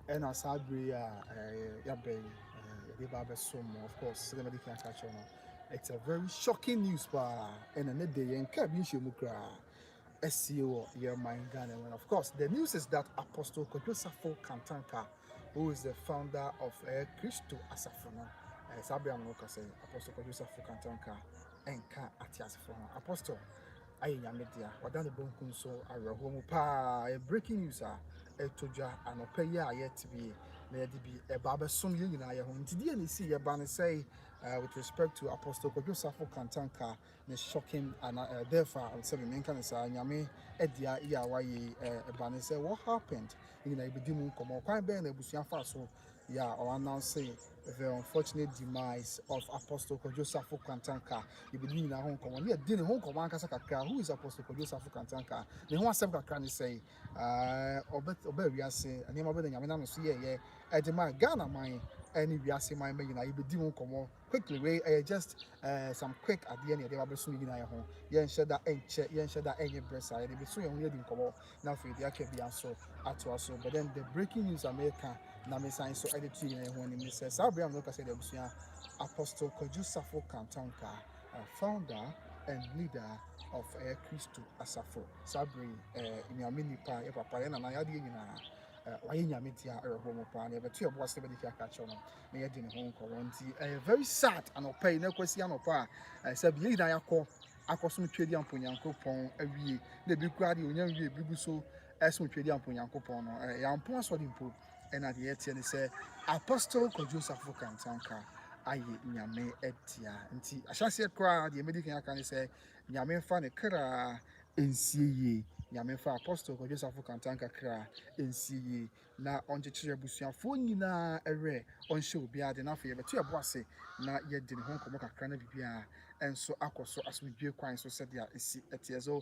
and as I be yabe of course the medical catch on. It's a very shocking news and a day and cabin shimukra SEO your mind Ghana. And of course the news is that Apostle Safo Kantanka, who is the founder of Christo Asafono, Sabian Loka say Apostle Safo Kantanka and Ka Atiasafo Apostle. Aye media wadan the bonkun so awerɛhoɔ mu paa breaking news toja anɔpɛ yi a yɛte bi na yɛde bi ɛba abɛsom yɛ nyinaa yɛ ho nti deɛ ne si yɛba ne sɛ with respect to Apostle Safo Kantanka ne shocking and therefore sɛ menka ne saa nyame ɛdia yi a wayɛ ɛba ne sɛ what happened nyinaa yɛbɛdi mu nkɔmmɔ kwan bɛn na abusua fa so yeah, or announce the unfortunate demise of Apostle Safo Kantanka. You believe in a home command. Yeah, didn't home command Kasaka. Who is Apostle Safo Kantanka? The one seven can say, Obe we are saying, and him over the Yamina see, yeah, at the man Ghana mine, and we are saying, my man, you be doing come quickly, way, just some quick at the end of the Bible soon in our home. Yeah, and that ain't check, yeah, and that ain't breast side, and be soon didn't come out. Now for the Akabi so at us, but then the breaking news America. Na me sign so editing and when he says Abraham look say the Apostle Safo Kantanka, founder and leader of Christo Asafo Sabri in your mini pa e papa na na yade nyina waye nyame dia homo pa na beto ebo ase be dia catch on na yade ne ho nko very sad and opay na kwasi anopa say bi leader yakọ akọsum twedi amponyankopon awie na bi kura de onya wie bi so esum twedi amponyankopon no yampo asodi mpo and at the end say Apostle Safo Kantanka aye nyame etia nti ahyase kra the medical can say nyame fa ne kra ensie nyame fa Apostle Safo Kantanka kra ensie na onjekyere abusuafo nyina ewe onhye obi ade na afa yebeto ebo ase na yedi ne ho nkomo kakra na bibia enso akoso asomdwe kwan so said ya esi etie so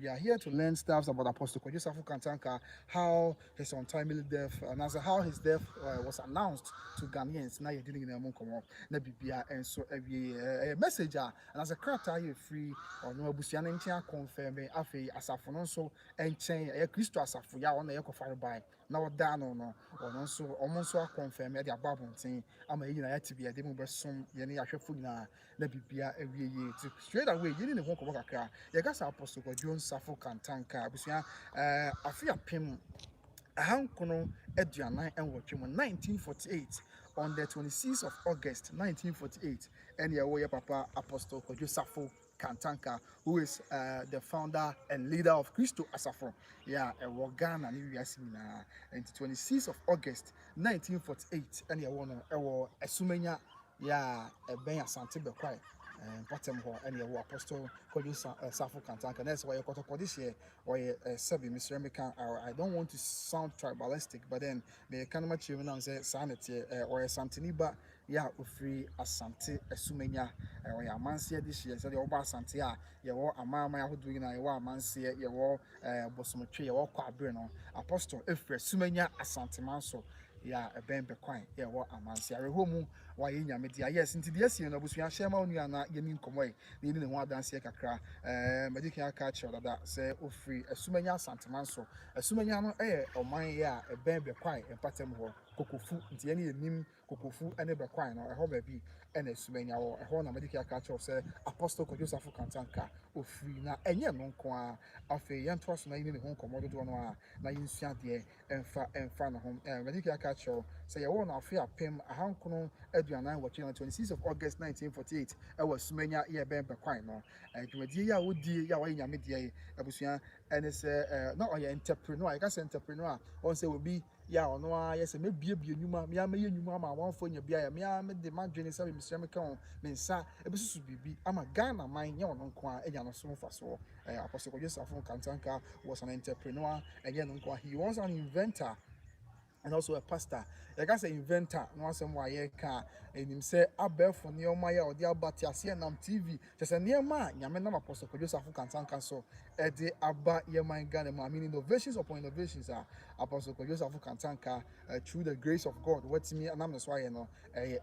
we are here to learn stuff about Apostle Safo Kantanka, how his untimely death and as how his death was announced to Ghanaians na yedi ne mo nkomo na bibia enso a messenger and as a character you free or no abusua na ntia confirm afi asafo no so enchen Christo asafo ya ona yekofare by na oda no no ono so omo so confirm e dia babontin ama yi na yati bia de mu besom ye ne yahwefo nyina na bibia awie ye straight away yini ne ho nkomo kakra ye gasa Apostle Safo Kantanka abusua afia pem ahankono aduanan enwotwe mu 1948 on the 26th of August 1948 and your papa Apostle Safo Kantanka, who is the founder and leader of Christo Asafo. Yeah, a Ghana and Yasimina. And 26th of August 1948 and a Sumenya, yeah, a Benya Santibe Kwai. Bottom and your Apostle Safo Kantanka. That's why you got to this year or a Sabi Mr. American. I don't want to sound tribalistic, but then the Kanama Children say sanity or a Santiniba, yeah, free Asante, a Sumenya, or a Mansia this year. So the Oba Santia, you are a mamma who doing a Mansia, you are Bosumtree, or Quabrino, Apostle, if Sumenya Asantimanso. Yeah, a ben bequine, yeah, what a man say, home, why in your media, yes, into the yes, you know, we are sharing on you and not getting come away, needing one dance here, medical catch or that say, oh, free, assuming ya Santamanso, assuming ya no air or my yeah, a ben bequine, and pattern ho, cocofu, into any nim, cocofu, and a bequine, or a hobby, and assuming ya or a horn medical catch or say, Apostle Safo Kantanka, oh, free, now, and yeah, non qua, of a young trust, na in the home commodity, na in Santia, and fan home, and medical catch. Say you want to fear pim a hankono aduanan watching on 26th of August 1948 was Sumenya ye ben bequine no and ya wodi ya wa nyame de abusua and it's not or entrepreneur I guess entrepreneur on say will be ya ono yes me bie nyuma me ama ye nyuma ma wan fo nya bia me am de madwene say me srem ka on me nsa ebesusu bibi ama Ghana man ye ono nko a enya no so fa so Apostle Safo Kantanka was an entrepreneur and ye no nko he was an inventor and also a pastor. Like I say, inventor, no one some why can and him say Abel near my or the Abatia CNM TV. Just a near man, Yaman Apostle Safo Kantanka so Eddie Abba Yeman Ghana, I mean innovations upon innovations are Apostle Safo Kantanka through the grace of God. What's me and I'm why you know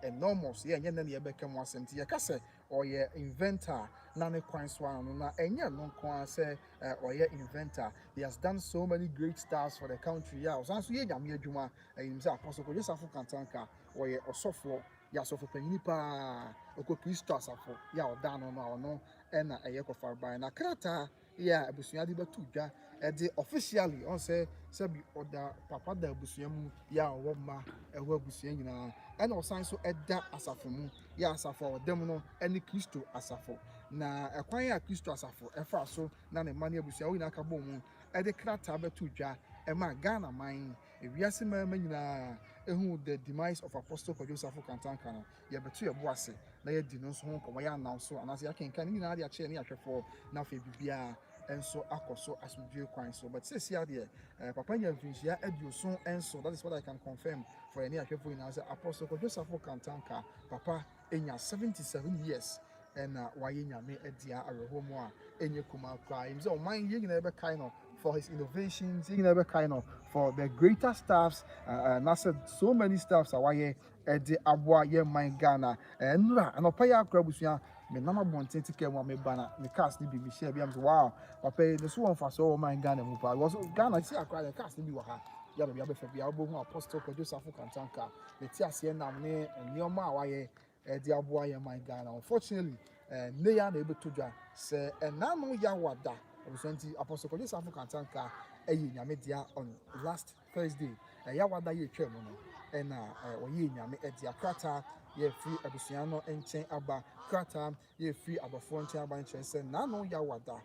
enormous, yeah, and then you become one cent, Yakase or your inventor. na ne kwan so ano na enye no nko say oye inventor. He has done so many great stars for the country. Yeah, osanso ye nyame adwuma him say Apostle Kwadwo Safo Kantanka oye osofo ya sofo panyini pa oko Kristo asafo ya oda no na ono na eye kofa ban na krata ya abusua de betu dwa de officially on say bi oda papa da abusua mu ya owo ma ewo abusua nyina na osanso eda asafo mu ya asafo odem no ene Kristo asafo na ekwan ya Kristo asafo efa so na ne mane abusua wo nyina ka bom mu de krata betu dwa ma Ghana man ewiase ma nyina ehu the demise of Apostle Kwadwo Safo Kantanka no ye betu ye boase na ye di no so ho komo ya announce anase ya kenkan ni na de ache ne ahwefo na fa bibia enso akoso asumdwe kwan so but say sia de papa nya mfinhia adioso enso that is what I can confirm for any ahwefo in say Apostle Kwadwo Safo Kantanka papa enya 77 years and waye nyame adia arehomo a enye kuma kwa him say o man ye nyina be kind of for his innovations, he never kind of for the greater staffs, and I said so many staffs are why the abwa ye my Ghana and opaya krabusia me nama bonten to care me banner the cast ni be share be am wow pay the so one for so my Ghana mu pa was Ghana see akra the cast ni bi wa ha ya be be fa bia obo Apostle Kwadwo Safo Kantanka the ti ase nam ne nioma a waye the abwa ye my Ghana unfortunately ne ya na ebe todwa say na no ya wada Apostle Kwadwo Safo Kantanka nyame dia on last Thursday ya wada ye twam no na oye nyame dia krata ye free abusua no enchen aba krata ye free abafo enchen aba enchen say na no ya wada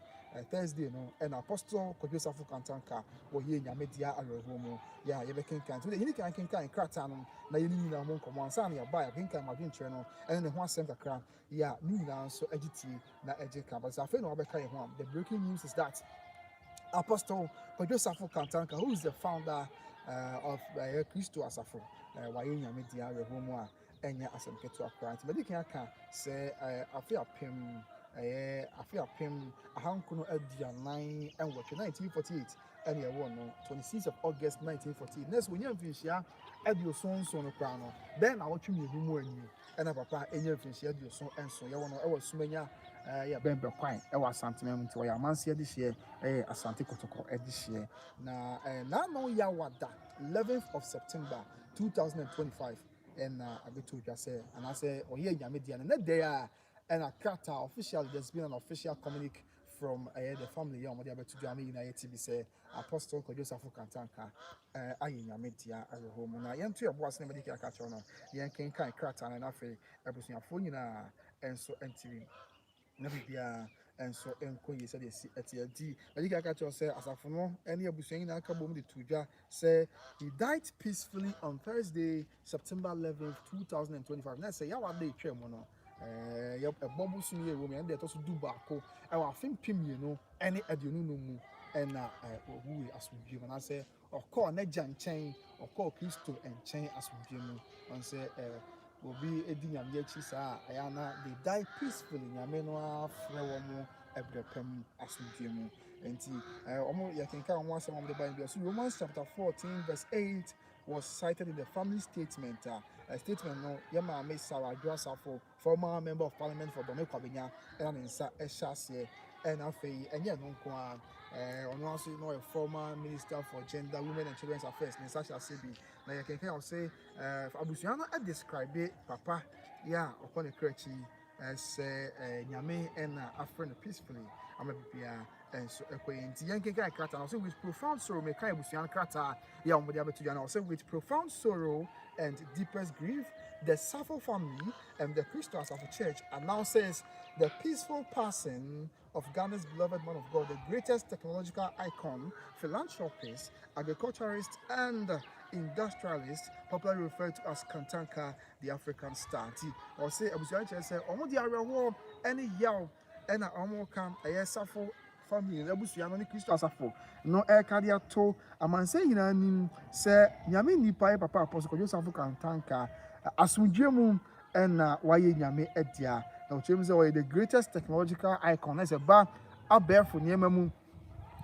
Thursday no na Apostle Kwadwo Safo Kantanka oye nyame dia arehomo ya ye be kenkan so the kan krata no na ye ni na mo nkomo ansa na ya ba ya kenkan madwen kire no ne ho asem kakra ya ni na so agiti na ejeka but afa no abeka ye ho the breaking news is that Apostle Kwadwo Safo Kantanka, who is the founder of Kristo Asafo waye nyame dia rehomo a enya asemketo akra nti medika aka se afia pem ahankono aduanan enwotwe 1948 and ye won no 26th of August 1948 next when yam finhia adioso no kra no then na wotwe mehumu ani ena papa enya finhia adioso enso ye won no e wasumanya ya bembe kwan e wa santenem nti wo ya manse de hye asante kotoko e de hye na na no ya wada 11th of September 2025 and abeto dwa say and I say oye nyame dia na there and a kata officially there's been an official communique from the family ya omode abeto dwa me na TV say Apostle Kwadwo Safo Kantanka aye nyame dia arehomo na yentu eboase na medika aka cho no yen kenkan kata na afi abusuafo nyina enso NTV na bibia enso enko yi se de si etiadi medika aka cho say asafo no ene abusuan nyina aka bom de tudwa say he died peacefully on Thursday September 11th 2025 na say ya wa dey twem no ya bobu sunu ye wo me de to so du baako e wa fempim ye no ene aduonu no mu ena owu asubie na say okọ na janchen okọ Kristo enchen asubie mu on say obi edi nyame achi saa ayana they die peacefully nyame no afre wo mu ebrepam asubie mu enti omo ya kenka omo asem omo de Bible so Romans chapter 14 verse 8 was cited in the family statement a statement no yama me Sarah Safo former member of parliament for Dome Kwabenya and nsa ehase and afei enye no nko a ono also no a former minister for gender women and children's affairs nsa Shasebi na ya kenka say abusuano describe papa ya okone krechi say nyame na afre no peacefully amabibia and so ekwenti yankenka krata na so with profound sorrow me kai abusuano krata ya omode abetu ya na so with profound sorrow and deepest grief the Safo family and the Christo Safo Church announces the peaceful passing of Ghana's beloved man of God, the greatest technological icon, philanthropist, agriculturist, and industrialist, popularly referred to as Kantanka, the African star. Or say, Abusuan say, Omo di arewo any yaw, and a Omo can a Safo family, Abusuan ni Christo Safo. No air cardia to a man say in an say, Yami ni pa papa Apostle Kwadwo Safo Kantanka, Asunjemu, and Waye Yame Edia. Now, James, the greatest technological icon. As a bar, a bear for Niemamu,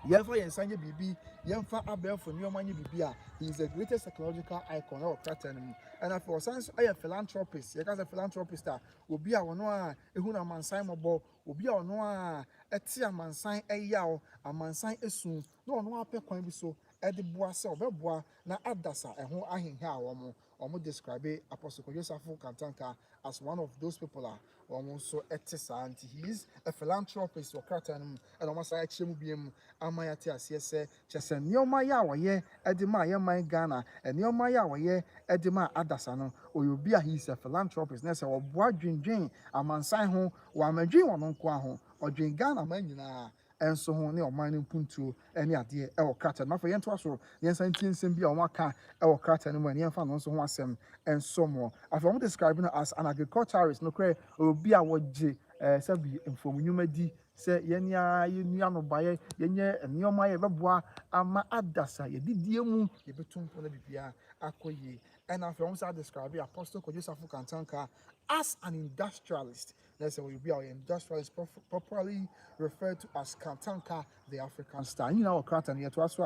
Yɛmfa yɛnsa nyɛ biribi, yɛmfa abɛɛfo nneɛma nyɛ biribi a he is the greatest psychological icon ɛwɔ krataa no mu. And afei ɔsan nso ɛyɛ philanthropist, yɛka sɛ philanthropist a obi a ɔno a ehu na amansan mmɔbɔ, obi a ɔno a ɛte amansan ɛyaw, amansan esu, na ɔno apɛ kwan bi so ɛde boa sɛ ɔbɛboa na adasa ɛho ahenha a wɔn describe Apostle Kwadwo Safo Kantanka as one of those people a wɔn nso ɛte saa nti he is a philanthropist wɔ krataa no mu ɛna wɔn asan akyerɛ mu biem ama yɛate aseɛ sɛ kyɛ sɛ nneɛma yɛ a wɔyɛ ɛde ma yɛman Ghana nneɛma yɛ a wɔyɛ ɛde ma adasa no ɔyɛ obi a he is a philanthropist na sɛ wɔboa dwendwen amansan ho wɔamadwen wɔn nko ho ɔdwen Ghana man nyinaa ɛnso ho ne ɔman no mpuntuo ɛne adeɛ ɛwɔ krataa no afei yɛnto aso yɛnsa ntie nsɛm bi a wɔn aka ɛwɔ krataa no mu ɛne yɛmfa no nso ho asɛm ɛnso mo afei wɔn describe no as an agriculturist no korɛ obi a wɔgye sɛbi mfomnwuma di sɛ yɛnua no baeɛ yɛnyɛ nneɛma yɛ bɛboa ama adasa yɛdidie mu yɛbɛtum mpo na biribiara akɔ yie ɛna afei wɔn nsa describe Apostle Kwadwo Safo Kantanka as an industrialist. Let's say we'll be our industrialist, properly referred to as Kantanka, the African star. You know, Kratan here to us.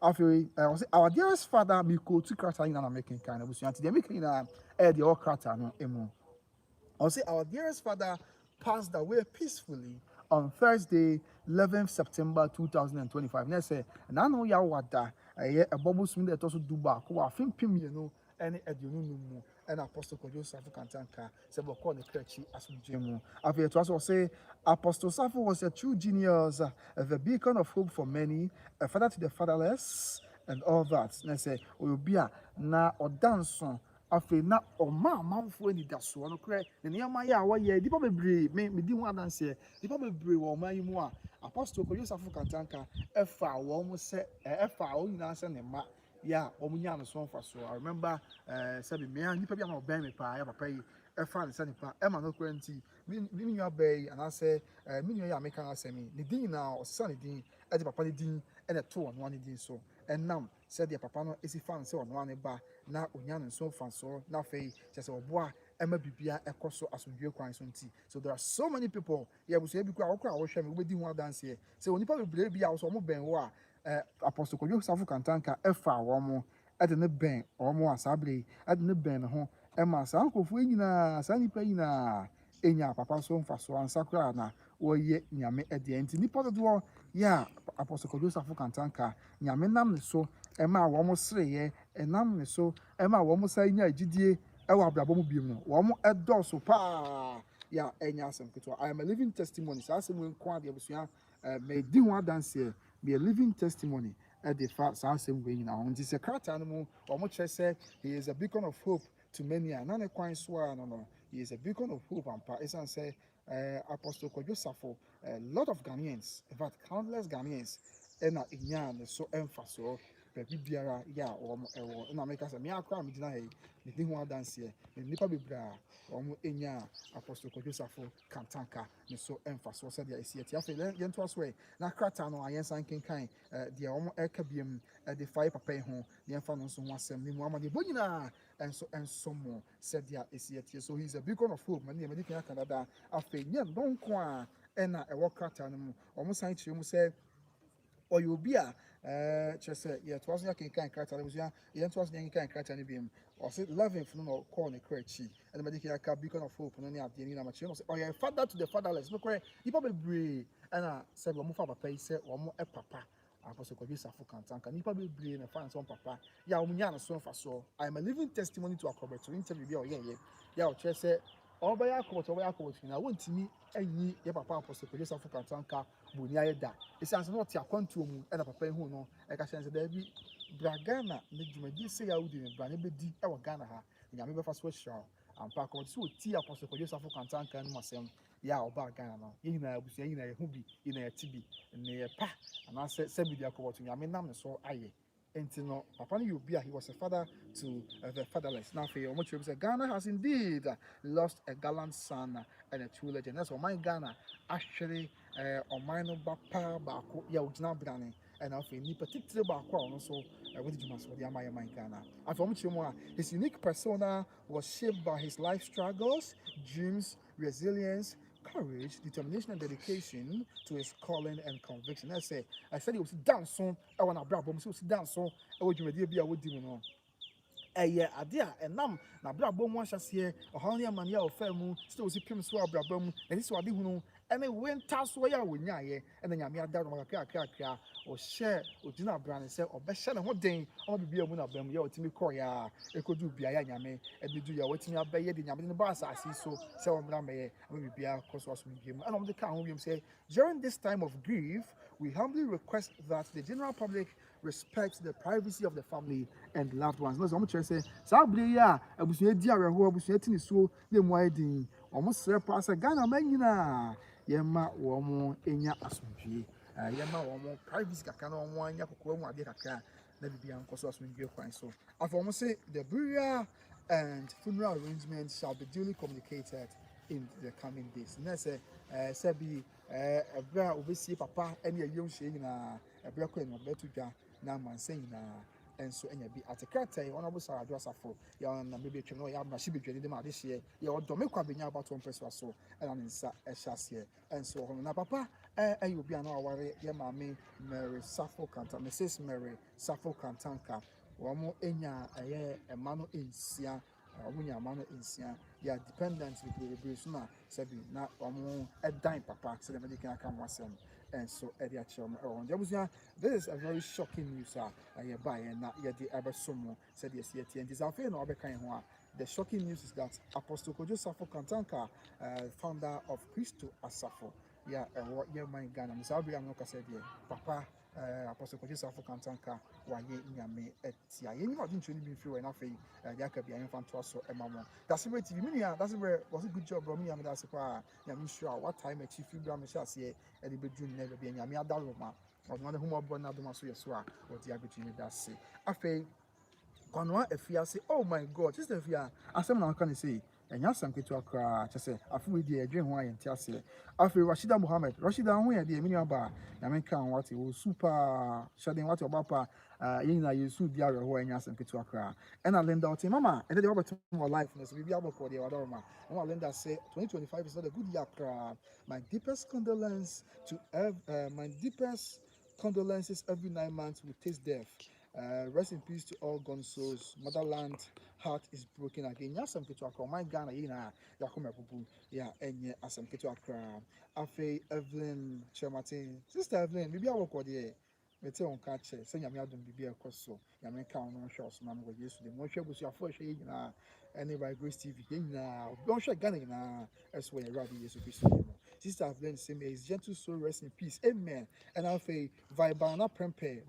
Our dearest father, Miko, to Kratan in an American kind of was the American the all Kratan emo. I'll say our dearest father passed away peacefully on Thursday, 11th September 2025. Let's say, and I know Yawada, a bubble swing that also do back, who are thinking, you know, any edunu and Apostle Kwadwo Safo Kantanka said we call the Krechi as we jemu. After to also say Apostle Safo was a true genius, a beacon of hope for many, a father to the fatherless, and all that. And I say we will be a na or dance after na or ma for any dasu no correct. The near my yawa ye di probably me di one dance here. Di probably or my moi Apostle Kwadwo Safo Kantanka efa almost say efa o nyina se ne ma. Yeah, omunya no so for so. I remember sabi me an nipa bi na oban me pa ya papa yi e fa ne se nipa e ma no kwenti mi nua bay and I say mi nua ya make an asemi ne din na o sa ne din e de papa ne din e na to ono ne din so enam said the papa no esi fan se ono ane ba na onya no so fa so na fei se oboa e ma bibia e koso asodwe kwan so nti. So there are so many people yeah we say bi kwa wo hwe me we di ho dance here say onipa bebre bi a so mo ben wo a Apostle Kwadwo Safo Kantanka efa wɔn ɛde ne bɛn wɔn asabre ɛde ne bɛn ne ho ɛma saa nkɔfoɔ nyinaa saa nipa nyinaa enya papa so mfa so ansakra na wɔyɛ nyame ɛdeɛ nti nipa dodoɔ yɛ Apostle Kwadwo Safo Kantanka nyame nam ne so ɛma wɔn sreyɛ ɛnam ne so ɛma wɔn sa nya agidie ɛwɔ abrabɔ mu biem no wɔn ɛdɔɔso paa yɛ ɛnya asɛm ketewa. I am a living testimony saa asɛm wɔn nko adeɛ abusua mɛ di ho adanseɛ be a living testimony at the same way now. And this a cartanimo or much I say he is a beacon of hope to many and none quite swear no. He is a beacon of hope and power. As I say Apostle Kwadwo Safo, a lot of Ghanaians, in fact countless Ghanaians, and in so emphasis. Baby biara ya or na make us a mea crime deny the thing one dance here. The nipa bibra or enya Apostle Kwadwo Safo Kantanka so emphasis said is yet yafe yen to us way na krata no ayen san kenkan the omo ekabiem the fire papa ho the enfa no so ho asem ni mu amade bonyina and some more said ya is yet. So he's a beacon of hope man me kan Canada afe yen don ko a na e wo krata no mu omo san kire mu say or you be a just yeah, it wasn't a kind character. It was yeah, it wasn't any kind character. Or said loving for no call a crazy and the medical beacon of hope and only at the end of my or your father to the fatherless. Look where you probably breathe and I said, well, move pay say or more a papa. Apostle Kwadwo Safo Kantanka. You probably breathe and find some papa. Yeah, so for so I am a living testimony to a corporate to interview. Yeah, just say. Oba ya akọwọtọ na wontimi anyi ye papa Apostle Kwadwo Safo Kantanka boni ayeda esanse no te akwantuo mu e na papa ehu no e ka hyense da bi Bragana ne dwumadi se ya wudi ne bra ne bedi e wo Ghana ha nyame befa so hira ampa akọwọtọ so ti Apostle Kwadwo Safo Kantanka no masem ya oba Ghana no ye nyina abusu ye nyina ye hu bi ye na ye ti bi ne ye pa ana se bi di akọwọtọ nyame nam ne so aye. No, Papa Yubia, he was a father to the fatherless. Now, for your much say Ghana has indeed lost a gallant son and a true legend. That's why my Ghana actually on my no bapa bako ya ujina brani and now for any particular bako also with you must for the my Ghana. And for much more, his unique persona was shaped by his life struggles, dreams, resilience, courage, determination, and dedication to his calling and conviction. I said he was dance on. I want to brab him. So dance on. I would you be a would do no. Ɛyɛ ade a ɛnam n'abrabɔ mu ahyɛseɛ ɔhaw ne amane a ɔfaa mu sɛ osi pem so abrabɔ mu na ɛde so ade hunu ɛne wenta so yɛ a wɔnyaeɛ ɛna nyame ada no kakrakra ɔhyɛ ogyina abrane sɛ ɔbɛhyɛ ne ho den ɔma bibia mu n'abam yɛ ɔtumi kɔɔeɛ a ɛkɔdu biaeɛ a nyame ɛde du yɛ wɔtumi abɛyɛ de nyame de no ba asase so sɛ ɔmmra mɛyɛ ama bibia kɔ so asom bia mu ɛna ɔmde ka ho biom sɛ during this time of grief we humbly request that the general public respect the privacy of the family and loved ones. No, so I'm trying to say, Sabri ya, abusua di areho, abusua tini so, de mo ayedin. Omo sere pa say Ghana man nyina. Yema wo mo enya asomdwe. Yema wo mo privacy kakra na wo anya kokoro mu ade kakra na bibia nkoso asomdwe kwan so. After omo say the burial and funeral arrangements shall be duly communicated in the coming days. Na say sabi ebra obesi papa ene yeyom hye nyina ebra kwan no betu dwa na manse nyina enso enya bi atekrata honorable Safo Safo ya na bebe twem no ya na hye bedwade de ma de hye ya odome kwa benya abato mpeso so ena nsa ehyasie enso ho na papa ayi obi ana aware ye maame Mary Safo Kantanka Mrs Mary Safo Kantanka wo mo enya ema no ensia omunya ama no ensia ya dependent with so na sabi na omo edan papa so the medical account wasem and so area chum on jabusia. This is a very shocking news by na yedi abesomo said yes yet and is affair no obekan ho the shocking news is that Apostle Kwadwo Safo Kantanka founder of Christo Asafo yeah what your mind Ghana Mr. I'm not said papa Apostle Kwadwo Safo Kantanka wa ye nyame etia ye ni odin tuni bi free na afei ya ka bia yemfa to so emamo that's where TV minia that's where was a good job bro me am that's kwa nyame sure what time e chief bra me sha se e de bedu na bia nyame adaro ma odno ne homo bro na do maso yeso a odi abetu ni that's afei Kwanwa efiase oh my god just efia asem na aka ne say enya sam ketu akra chese afu di edwe ho ayenti ase afi Rashida Muhammad Rashida ho ye de emini aba na menka wate wo super shaden wate obapa yin na yesu di awe ho enya sam ketu akra ena Linda oti mama e de obeto mo life no so bibia boko de wadoro ma mama Linda say 2025 is not a good year akra my deepest condolences every 9 months with taste death. Rest in peace to all gone souls. Motherland heart is broken again. Ya some kitu akra. My Ghana yina ya kuma bubu ya enye asam kitu akra. Afe Evelyn Chematin. Sister Evelyn, bibi awo kwa de. Mete on kache. Se nyame adom bibi ekoso. Nyame ka ono hwe osoma mo Yesu de. Mo hwe busu afo hwe yina. Any by Grace TV yina. Don hwe Ghana yina. Eso ye radi Yesu Kristo. Sister Evelyn say may his gentle soul rest in peace. Amen. And I say Vibana Prempe.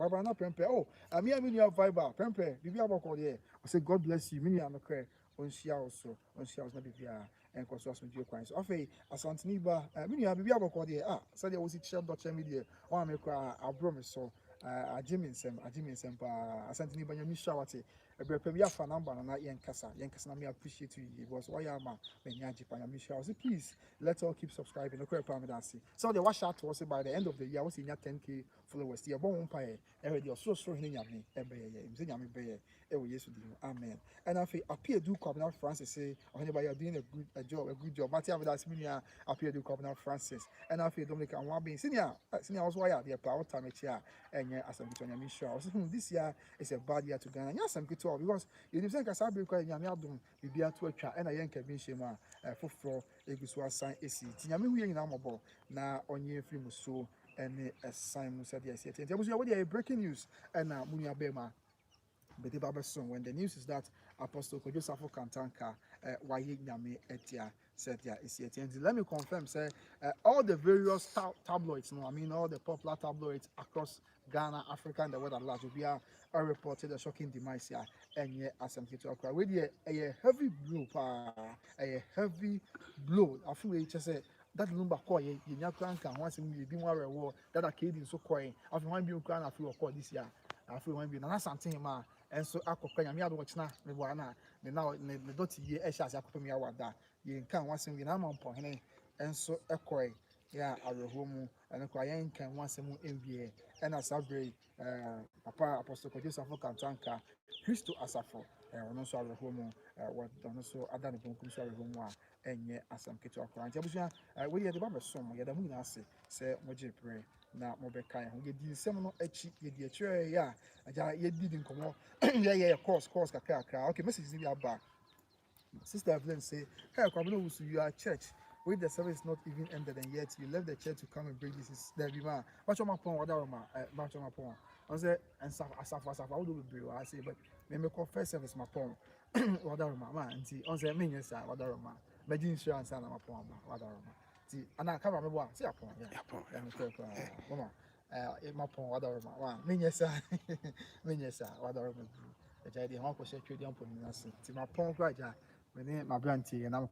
Oh, I mean you have Viber Prempe. Bibi abako there. I say God bless you. Mini anokre. Onsia also. Onsia was not bibia. And cause us with your coins. I say Asantiniba. Mini bibi abako there. So there was it share dot media. Or I make a promise so. A Jimmy Sem. Asantiniba Yami Shawati. A fan number and not Yankasa. Yankasa, me appreciate you. It was Wayama, Benyaji, Panamisha. I say, please, let's all keep subscribing. Okay, Pamadasi. So, the wash out was by the end of the year, I was in your 10K followers. The above umpire, every so in Yami, Yami Bayer, every yes with you. Amen. And I feel appear do Cardinal Francis say, or anybody are doing a good job. Matthew Avadas Minia appear do Cardinal Francis. And I feel Dominic and Wabi, senior was why the power time a chair, and yeah, as I'm between Yamisha. I was this year is a bad year to Ghana. Yes, I'm good because you didn't say Kasabi because Yamiadum, Bibia to a chat, and I yank a Bishema for floor, a good sign AC. Tinyami, we in Amabo, now on your film so, and a sign said yes. There was already a breaking news, and now Munia Bema. When the news is that Apostle Kwadwo Safo Kantanka waye nyame etia said yeah is yet and let me confirm say all the various tabloids no I mean all the popular tabloids across Ghana, Africa and the world at large will be reported a shocking demise here and yeah as I'm to acquire with a heavy blow a heavy blow I feel it just say that number call ye nyakranka once we be more war that are kidding so coin after one be I feel call this year I feel one be na something ma and so akokwa nyame ado wachna me bwana me na ne doti ye ehya ase akopam ya wada ye nkan wasem ye na mampo hene enso ekoi ya arehomu ene kwa ye nkan wasem enwie ena sabre papa Apostle Kwadwo Safo Kantanka Christo Asafo ɔno nso awerɛhoɔ mu ɔno nso ada ne bonkum so awerɛhoɔ mu a ɛnyɛ asɛm ketewa koraa nti abusua wei yɛde ba bɛsom yɛda mo nyinaa ase sɛ mogye berɛ na mobɛka yɛn ho yɛdi nsɛm no akyi yɛdi akyerɛ yɛ a agya yɛdi di nkɔmmɔ yɛyɛ course kakrakra okay message no bi aba Sister Evelyn say, hey, Kwadwo, you are church. Wait, the service is not even ended, and yet you left the church to come and bring this. There be man. Watch on my phone, whatever man. Watch on my phone. I say, and Safo, I would be I say, but me confess service my phone. Whatever man. And see, on say, me yes, whatever man. Imagine insurance and my phone, whatever man. See, and I come remember, see a phone, yeah. Mama, my phone, whatever man. Me yes, me yes, whatever man. The idea how to share trading on us. See my phone, right? Mene my brandy and I'm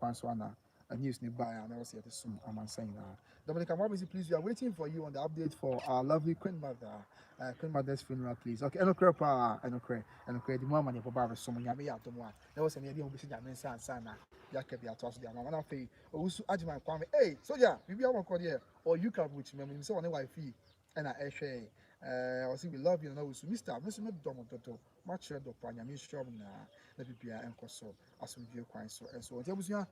a news nearby and I was here to soon. I'm saying Dominica, what is please? We are waiting for you on the update for our lovely Queen Mother's funeral, please. Okay, and okay, the mom and your papa so many yami at the one. There was an idea of Yamin Sana, Yaka be a toss the one of a also Ajman Kwame. Hey, so yeah, maybe I will call here or you can which me so on a wife and I share. I see we love you now. Mr. Domoto, much red of Panyami Strom na bibia enkoso asomdwe kwan so enso ntiabusua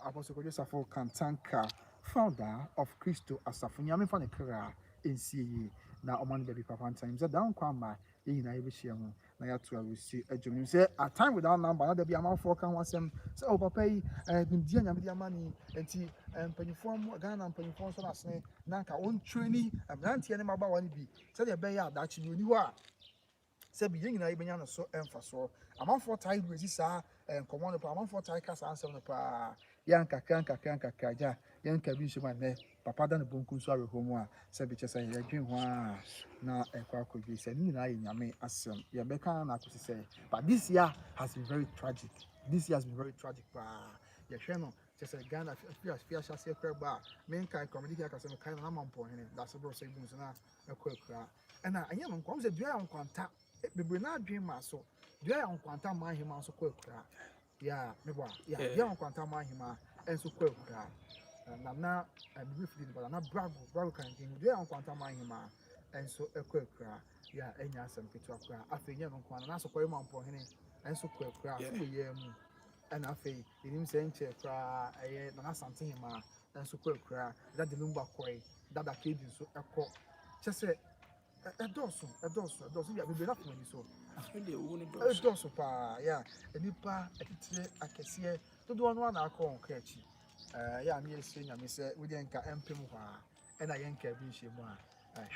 Apostle Kwadwo Safo Kantanka founder of Christo Asafo nyame fa ne kra ensie na oman baby papa time say down kwama yina ebehia mu na ya to awusi adwum say a time without number na da bia amanfo kan wasem say o papa yi nimdia nyame dia mani enti mpanyifo mu Ghana mpanyifo so na asene na nka on training abrantie ne maba wani bi say de be ya adachi bi oni ho a say bi yina ibenya no so emfaso amanfo tie resist komo no pa amanfo tie kasa ansem no pa yanka ja yanka bi shoma ne papa da no bonku so awe homu a say bi chese ye dwen ho a na ekwa akodwi say ni na ye nyame asem ye beka na akosi say but this year has been very tragic pa ye hwe no chese Ghana fia shase kweba men kai comedy kasa no kai na mampo hene da so bro say bu so na ekwa na anya no nkom say dua ya nkwanta bebre na adwen ma so dua ya nkwanta ma hima so kwa ya mebo ya nkwanta ma hima enso kwa na bibi fidi ba na brago kan din dua ya nkwanta ma hima enso kwa ya enya asem ketu akwa afenya no nkwana na so kwa ma mpo hene enso kwa so we ye mu ana afei enim se nche kwa eye na sante hima enso kwa da de lumba koi da kedu so ekọ chese edoso ya bebe na fun ni so Really, edoso pa ya enipa etitire akese dodo no na akọ onka achi ya mi ese nyame se we de nka empem ho a na yenka bi nhye mu a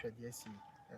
hwede asi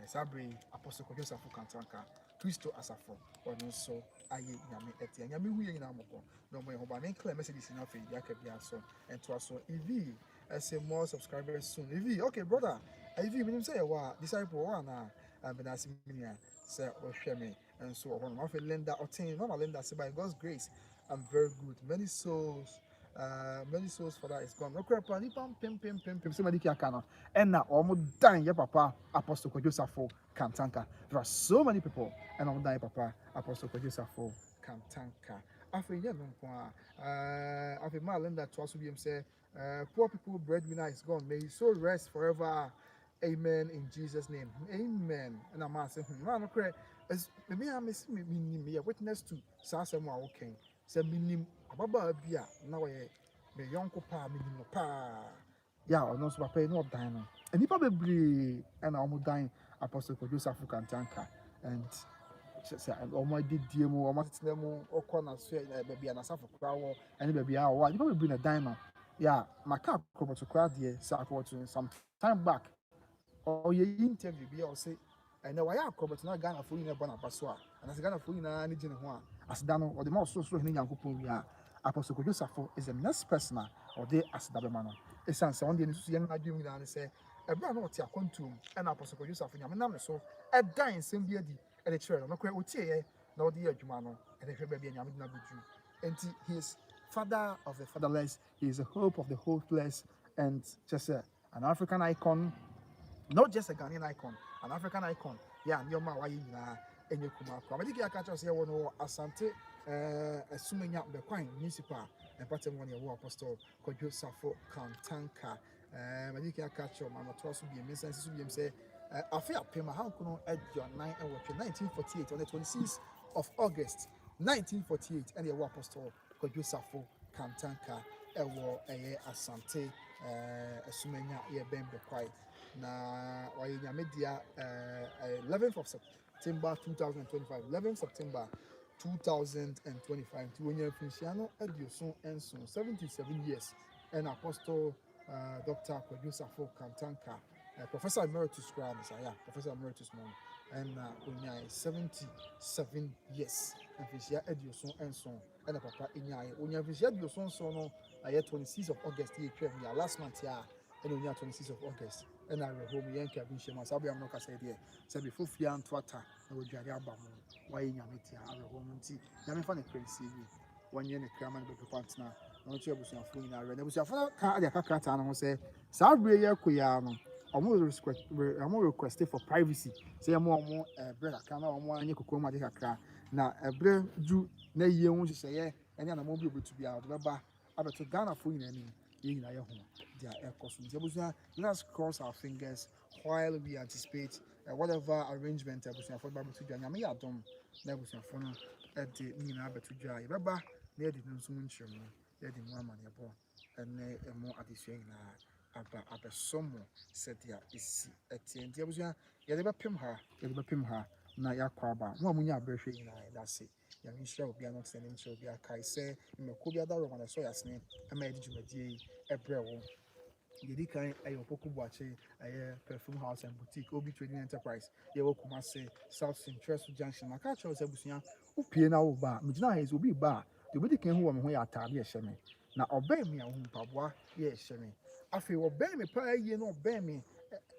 sabre Apostle Kwadwo Safo Kantanka Christo Asafo ono so aye nyame etia nyame hu ye nyina moko no mo ho ba men clear messages na fe ya ka bia so ento aso ev as more subscribers soon ev okay brother ev minim say wa disciple wa na benasi minia say o hwe me enso ho no afi Linda otin no Linda say by God's grace I'm very good many souls for that is gone. No crap, ni pam pim. Somebody can cano. And now almost dying, your papa, Apostle Kwadwo Safo Kantanka. There are so many people, and I'm dying, papa, Apostle Kwadwo Safo Kantanka. After you know, after my Linda to also be him say, poor people breadwinner is gone. May his soul rest forever. Amen in Jesus' name. Amen. And I'm saying, man, okay. As maybe I miss me witness to Sasema okay. Say minim ababa bia na we me yonko pa minim no pa ya ono so papa no dan no anipa bebre na omo dan Apostle Kwadwo Safo Kantanka and say omo didie mu omo tetena mu okona so be bia na Safo krawo ani be bia o anipa bebre na dan no ya maka akroboto kra de say akroboto some time back or ye interview bia o say and now I have covered na Ghana for you na bona baso and as Ghana for you na ni gine ho a asda no or the more so hene Nyankopon wi a Apostle Kwadwo Safo is the next person or they asda be ma no esan se on dey nsu ye na adwum na say ebra na ote akontum and Apostle Kwadwo Safo nyame nam so e dan nsem bi adi e de kire no kwa otie ye na odi adwuma no e de hwe ba bia nyame na buju enti he is father of the fatherless, he is the hope of the hopeless, and just an African icon, not just a Ghanaian icon, an African icon. Yeah, and your man, why you and your Kuma. I think I catch us here one Asante, Sumenya, the Quine, Municipal, and Patrimony of Apostle Kwadwo Safo Kantanka. I think I catch your Mama Toss will be a message to him say, I feel Pima, how could I at your 1948 on the 26th of August. 1948 and the apostle Kwadwo Safo Kantanka ewo asante esumenya ye bembe kwai na wayenya media 11th of September 2025 11th September 2025 Tiwonya Finchiano Edioson Enson 77 years and apostle Dr. Kwadwo Safo Kantanka Professor Emeritus Professor Emeritus Mom and 77 years and Finchia Edioson Enson and a papa Inyai Unya Finchia Edioson Sono 26th of August year last month and on 26th of August and I will home yanka Vinchema Sabi Amoka said here so before Fian Twata I will drag out why Yamitia I will home tea Yami fan crazy 1 year in a cramming partner not sure was your phone in our red was your father Kakatan who say Sabri Kuyano I'm more requested for privacy. Say more bread account or more and you could come at the car. Now a bread do na year won't say and then I'm able to be out of about to Ghana for in any home. Their air costumes. Let's cross our fingers while we anticipate whatever arrangement I was for Bible to join. I may have done that was your phone at the Nina to dry. Baba, near the Newsman Sherman, let him one money upon and more addition. Aba somo said ya isi eti abusua ya de bepem ha na yakwa ba mo amunya abrehwe ina da se ya nhira obi anot se ne nhira obi akai se mmeko bi adaro ma so yasne ama edi dwumadie ebre wo yedi kan ayo poku buache aye perfume house and boutique obi trading enterprise ye wo kuma se South Central Junction maka cho se abusua upie na wo ba mejina ha obi ba de obi kan hu wo me ho ya atade ye hye me na obey me ahu mpaboa ye hye me afi obey me pa ye no obey me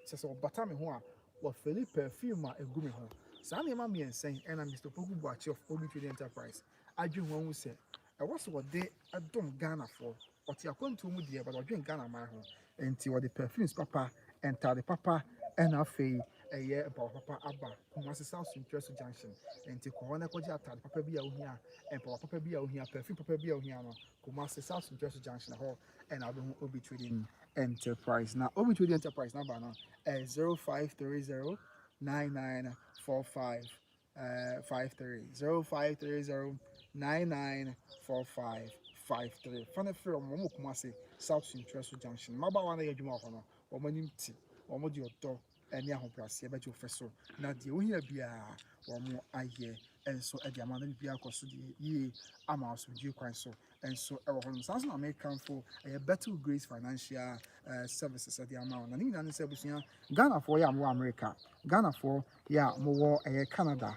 se obata me ho a wo feli perfume a egu me ho sa na ma me ensen and Mr. Poku Buachi of Obi Trading Enterprise adwe ho hu se e wo so de adom Ghana for oti akwantu mu de but odwe Ghana ma ho enti wo de perfumes papa enter the papa and afi eye about papa aba kuma se South Central Junction enti ko na kwaji atade papa bi a ohia empa papa bi a ohia perfume papa bi a ohia no kuma se South Central Junction ho and I'll be Obi Trading Enterprise. Now, Obi Trading Enterprise number now 0530 9945 53 0530 9945 53. Funny for Momo Kumasi South Central Junction. Maba wana ya juma kono. Omo ti. Omo di odo eni ahun prase be jo feso. Na di ohia bia omo aye enso e dia man bia koso di yi ama so ji kwan so enso e wo hono South American for a better grace financial services at the amount na ni na se busia Ghana for ya mo America Ghana for ya mo Canada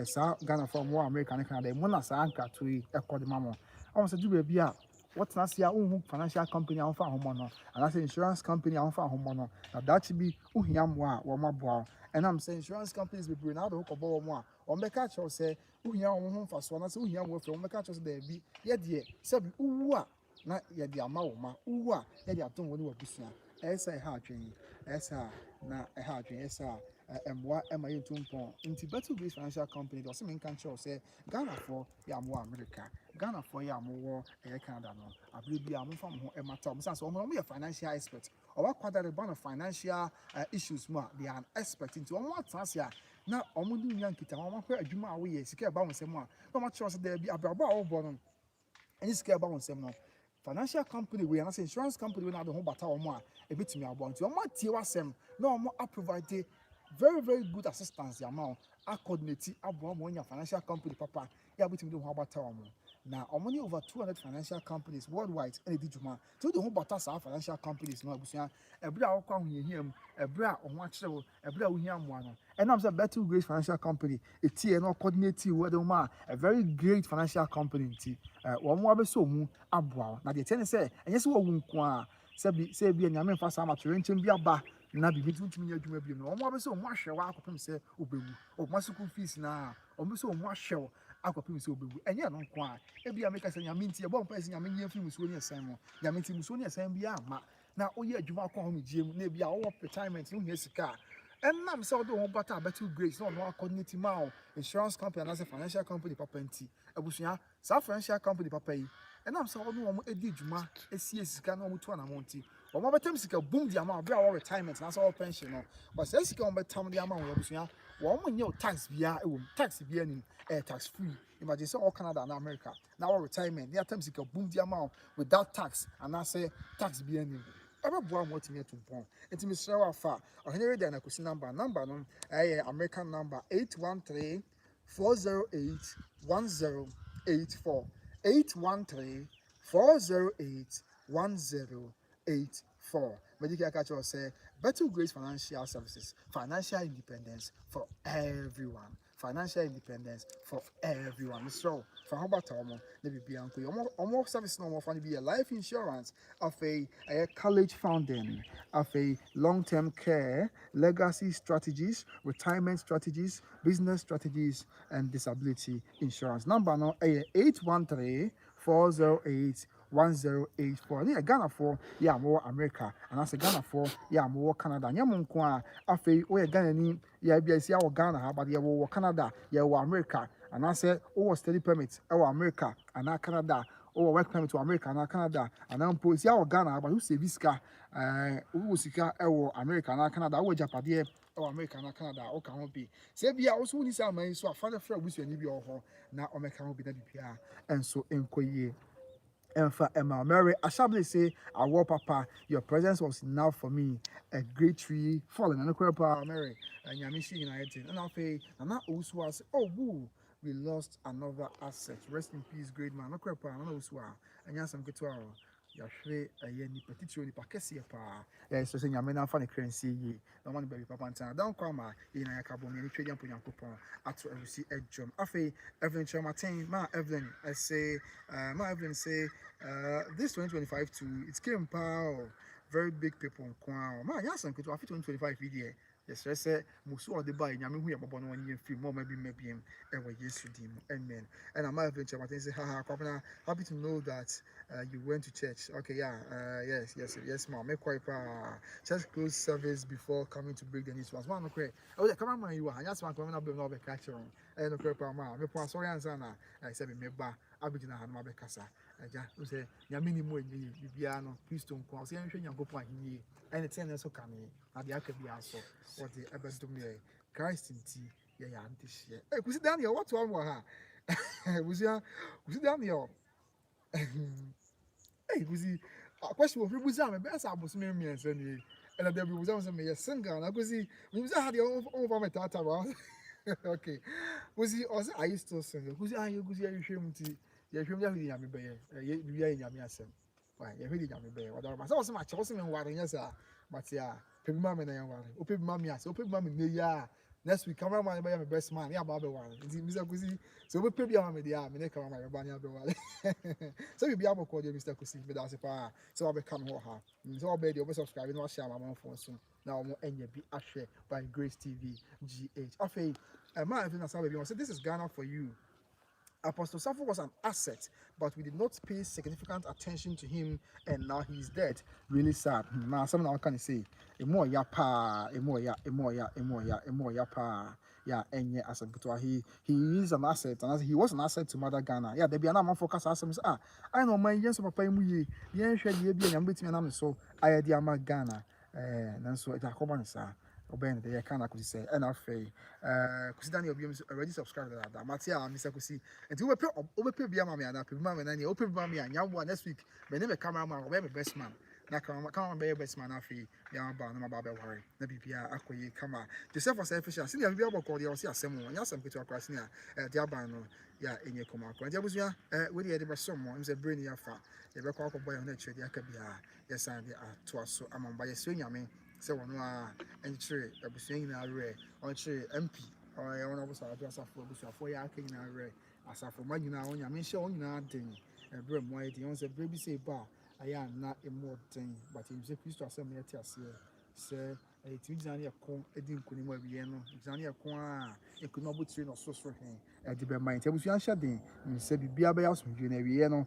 sa Ghana for mo America and Canada mo na sa anka to e kode mamo o se du bia what na sia unhu financial company a fa homo no and as insurance company a fa homo no na that be uhia mo a wo maboa and I'm saying insurance companies be bring out the hook mo a o meka cho say uhia wo ho fa so na say uhia mo from meka cho say da bi ye de say bi uwu a na ye de ama wo ma uwu a ye de aton wo ni wabusua esa ha adwen esa na ha adwen esa emwa ema yentumpon nti better grace financial company do say men kan cho say Ghana for ya mo America Ghana for ya mo Canada no abri bia mo fam ho emata o say mo ye financial expert o wa kwada the ban financial issues mo they are an expert into on what asia na omo di nyan kita mo hwe adwuma a wo ye sika ba won sem a no ma cho say there be abrabo a wo bo no any sika ba won sem no financial company we and insurance company we na do ho bata omo a ebetimi abo nti omo tie wasem na omo provide very good assistance the amount a coordinate abo mo nya financial company papa ya betimi do ho bata omo na omo over 200 financial companies worldwide and di juma to do ho bata sa financial companies no abusia ebra a okwa hohiam ebra a ho akyerewo ebra a ohia mo ano and I'm say better great financial company etie no coordinate with them a very great financial company nti wo mo abeso mu aboa na de tene say enye se wo nko a se bi nyame mfa sa ma twerentjem bi aba na bi bitumi nya adwuma bi no wo mo abeso mo ahwe wa akopem se obewu o mo school fees na o mo so mo ahwe akopem se obewu enye no nko a e bi ameka se nyame nti e bo mpa se nyame nya fi musuo ni esan mo nyame nti musuo ni esan bi ama na oye adwuma akọ ho megiem na bi a wo retirement no hu sika and nam say do better grace no no coordinate ma insurance company and as a financial company papa nti abusua sa financial company papa yi and nam say no mo edi dwuma esie sika no mo to na mo nti o mo betem sika boom di ama bra retirement na say pension no but say sika mo betam di ama abusua one your tax via tax via tax free. Imagine say all Canada and America. Now our retirement, there are times you can boom the amount without tax, and I say tax via ever born what you need to born. It's Mr. Wafa. I hear the number no American number 813-408-1084. 813-408-1084. Medical Culture say Battle Grace Financial Services, financial independence for everyone. Financial independence for everyone. So, for how about maybe be uncle, almost service no more funny be a life insurance of a college funding, of a long-term care, legacy strategies, retirement strategies, business strategies, and disability insurance. Number no 813-408-1084. Yeah, Ghana for yeah more America, and I say Ghana for yeah more Canada. Nyamunkwa afe we Ghana ni yeah be see our Ghana, but yeah we Canada, yeah we America, and I say oh study permit our America and our Canada. Oh, work permit to America and Canada, and I'm post our Ghana, but who say Visca, who sika America and Canada, or Japan, or America and Canada, or can be. Say, be also this man, so I found a friend with you, and you now America will be the BPR, and so in and for Emma Mary, I shall say, I war papa, your presence was enough for me. A great tree falling and a crapa Mary, and Yamishi United. And I'll pay, and that also was, oh, boo, we lost another asset. Rest in peace, great man. No crapa, and also, and yes, I'm good to our. Yahweh, a yenny petitio, Pacassia pa. Yes, so saying, I mean, I'm funny currency ye. No one baby papa and don't come in a cabo, many trading put your coupon. At to see a drum. Afe, Evelyn Chamatain, Ma Evelyn, I say, Ma Evelyn say, this 2025 too, it's came power. Very big people, ma, yes, I'm good to 2025 video. Yes, I say, Musu or the buy, Yamu, who are born 1 year free, more maybe him, ever yes to him, amen. And I'm Evelyn Chamatain say, haha, happy to know that. You went to church. Okay, yeah, yes, ma'am. Make quite church close service before coming to break the news. Was one okay. Oh, yeah, come on, you are. Yes, man, coming up with no catcher on. And okay, ma'am. Me point sorry answer na. I said me ba. Abijina han ma be kasa. Ja, you say ya minimum ni bibia no. Please don't call. Say you go point here. And it's so can me. Na the aka bi aso. What the ebedum me. Christ in tea. Yeah, this year. Hey, kusi Daniel, what one more ha? Kusi Daniel. Hey, Guzi, a question of Ribuzam, best I was me and Sunday, and there was also me a singer, and I could see, we had your own my tata. Okay, was he also I used to sing, Guzi, I you Guzi, you shame to your shame, Yami Bay, Yamiasem. Why, you're really Yami Bay, whatever. I was much also in water, yes, but yeah, Pim Mammy and I want open Mammy, open Mammy, yeah. Next week, come on, my best man, yeah, Baba one. Mr. Kusi, so we pay your media, I come on my banner. So you be able to call you Mr. Kusi, but that's a fire. So I'll become more half. So I'll be the subscribing or share my phone soon. Now I'm going to be share by Grace TV GH. Okay, my friend, so this is Ghana for you. Apostle Safo was an asset, but we did not pay significant attention to him, and now he's dead. Really sad. Now, something I can say, emo ya pa, emo ya pa. Yeah, and yeah, as a he is an asset, and as he was an asset to Mother Ghana. Yeah, there be another focus as I know my yes, papa muye, yeah, share the be and between them so I had the Ghana, and so it's a common sir. Obeying the kind could say, and I say, Daniel already subscribed to that. Matia, Mr. Kusi, and to open be a mammy and open mammy and open mammy and Yawa next week. My name is cameraman, or best man. Now come be best man. I feel Yamba, no Baba worry. The BPA, Aquay, come on. Joseph was selfish. I see you be able to call you, see a semo, and yes, I'm going to across near Diabano, yeah, in your command. And there was ya, with the Edinburgh someone, who's a brainy affair. The record boy on nature, the Akabia, yes, and the to us so among by a swing, I mean. So one entry a bushing in a ray, or MP, or I want to address for Bush for Yakin in a ray. As for my on your mission, nothing. A brim white, he owns a baby say bar. I am not a more thing, but he was a Christo assembly at us here. Sir, a Tizania con, a dim couldn't wear Vienna, Zania Quan, it could not be trained or so for him. At the mind, I was young shedding, and said, be a house with Vienna,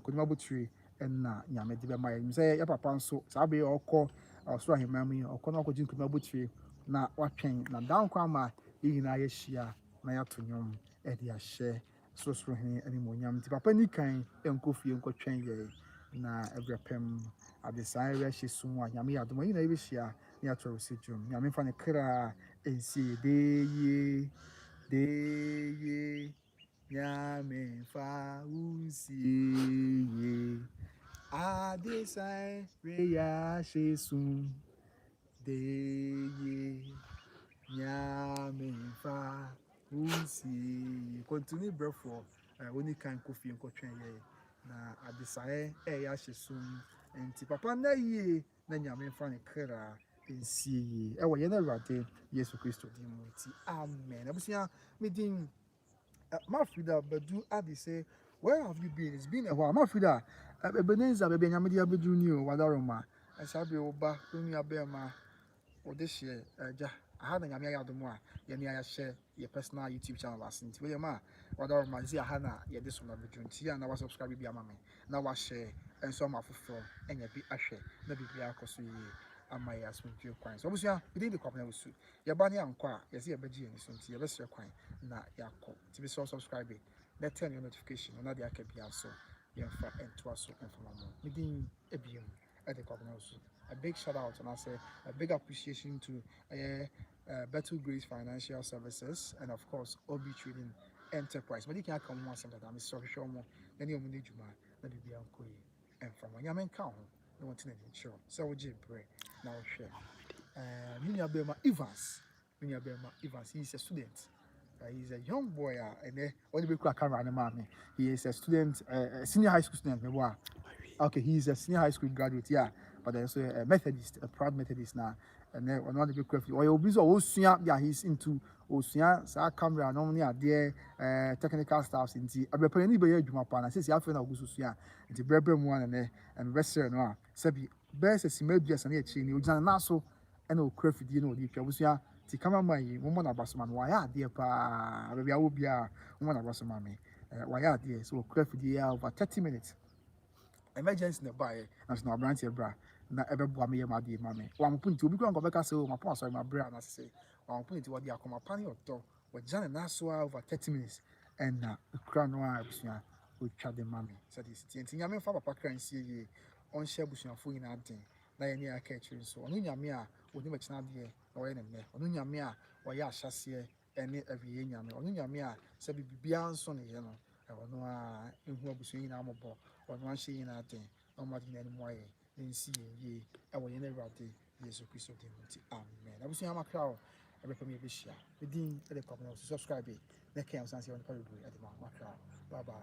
could not be tree, and not Yammed the mind. Say, Papa, so I'll be all call. Ɔsoro ahemami ɔkɔ kɔgye nkuma botire na watwɛn na dan kwa ma yina yɛhyia na yɛato nnwom ɛde ahyɛ sorosoro hene animonyam nti papa ni kan ɛnkɔ fie nkɔtwɛn yɛ na ɛbrɛpɛm adesan ɛrɛ hyɛ sum a nyame yɛ adom yina yɛbɛhyia na yɛato ɔresi dwom nyame fa ne kra and see de nyame fa usi adesai reya shesun de nyame fa usi continue brefo only kan kofi nkotwen ye na adesai ya shesun enti papa na ye na nyame fa ne kra nsi e wo ye na Awurade Yesu Kristo di mu ti amen abusia medin Mafrida Badu Adi say, where have you been? It's been a while. Mafrida, Ebenezer, baby, Yamadi Abedu New, Wadaroma, and Sabi Oba, Rumi Abema, or this year, I had a Yamia Yadomwa, Yamia share your personal YouTube channel last night. Where ma, Wadaroma, Zia Hana, ya this one Abedun, Tia, and I was subscribed to Yamame. Now I share, and some of from, and ya be Ashe, maybe Biakosu. Ama ya asomdwe kwan so obusia within the company we su ya ba ne ankwa ya se ya bagie ni so nti ya besre kwan na ya ko ti be so subscribe let turn your notification na de aka bia so ya fa ento aso information within ebiem at the company we su a big shout out and I say a big appreciation to Better Grace Financial Services and of course Obi Trading Enterprise but you can come once that I'm sorry show mo na ne omu ne djuma na bibia nkoyi information ya men ka ho no want to ensure so we je pray now share. Minya Bema Evans. He is a student. He's a young boy, and when we crack camera, he is a student, senior high school student. Okay, he's a senior high school graduate, yeah, but also a Methodist, a proud Methodist now. And then one of the big question, or yeah, he's into Osia, sa camera, normally are there, technical staffs in the anybody do my partner, says, I feel no good, and the Breber one and Western, Sabi, best as he made just an itchy, you can also, and no crafty, you know, the Pia, the camera, woman of Bassman, why are dear pa, maybe I will be a woman of Bassamami, why are dear, so crafty over 30 minutes. Emergency na buy as no branch bra na ebe boa me ma di ma me wa mpunti obi kwa ngobeka se o ma pon so ma bra na se wa mpunti wo di akoma pani oto wo jana na so over 30 minutes and na kra no a busua o twa de ma me so this enti nyame fa papa kra nsie ye on share busua fo ina den na ye ne aka chiri so onu nyame a oni ma china de na wo ye ne onu nyame a wo ya ahyase ene awie nyame onu nyame a se bibia nso ne ye no ono a ehu abusua ina ambo one one she in a thing, no matter in any way, then see ye, I will never day, Yesu Christo Divinity. Amen. I was saying, I'm a crowd, I recommend this year. The Dean at the company, subscribe, the camps and see on the at the Macra. Bye bye.